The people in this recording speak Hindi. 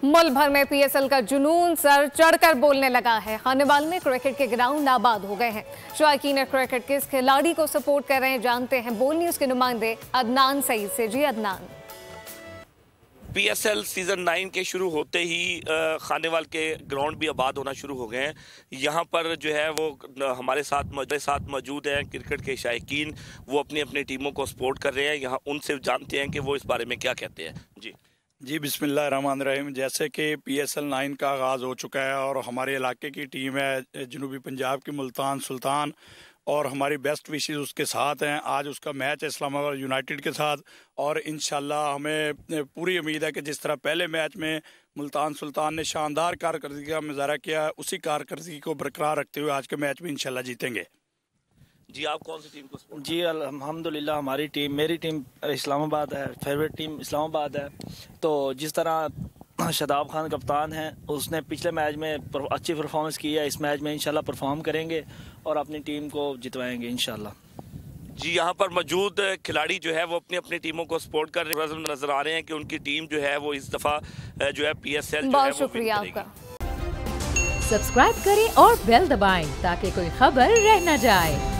मुल्क भर में पीएसएल का जुनून सर चढ़कर बोलने लगा है। खानेवाल में क्रिकेट के ग्राउंड आबाद हो गए हैं। शौकीन क्रिकेट किस खिलाड़ी को सपोर्ट कर रहे हैं, जानते हैं बोल न्यूज के नुमाइंदे अदनान सईद से। जी अदनान। पीएसएल सीजन 9 के शुरू होते ही खानेवाल के ग्राउंड भी आबाद होना शुरू हो गए हैं। यहाँ पर जो है वो हमारे साथ मौजूद हैं क्रिकेट के शायकीन, वो अपनी अपनी टीमों को सपोर्ट कर रहे हैं। यहाँ उनसे जानते हैं कि वो इस बारे में क्या कहते हैं। जी बिस्मिल्लाहिर्रहमानिर्रहीम। जैसे कि पीएसएल 9 का आगाज़ हो चुका है और हमारे इलाके की टीम है जनूबी पंजाब की मुल्तान सुल्तान, और हमारी बेस्ट विशेस उसके साथ हैं। आज उसका मैच है इस्लामाबाद यूनाइटेड के साथ, और इंशाल्लाह हमें पूरी उम्मीद है कि जिस तरह पहले मैच में मुल्तान सुल्तान ने शानदार कारकर्दगी का मुजाहरा किया, उसी कारकर्दगी को बरकरार रखते हुए आज के मैच में इंशाल्लाह जीतेंगे। जी, आप कौन सी टीम को सपोर्ट? जी अल्हम्दुलिल्लाह मेरी टीम इस्लामाबाद है, फेवरेट टीम इस्लामाबाद है। तो जिस तरह शादाब खान कप्तान हैं, उसने पिछले मैच में अच्छी परफॉर्मेंस की है, इस मैच में इंशाल्लाह परफॉर्म करेंगे और अपनी टीम को जितवाएंगे इंशाल्लाह। जी, यहाँ पर मौजूद खिलाड़ी जो है वो अपनी अपनी टीमों को सपोर्ट कर रहे नजर आ रहे हैं कि उनकी टीम जो है वो इस दफा जो है पीएसएल जो है वो शुक्रिया आपका। सब्सक्राइब करें और बेल दबाएं ताकि कोई खबर रह न जाए।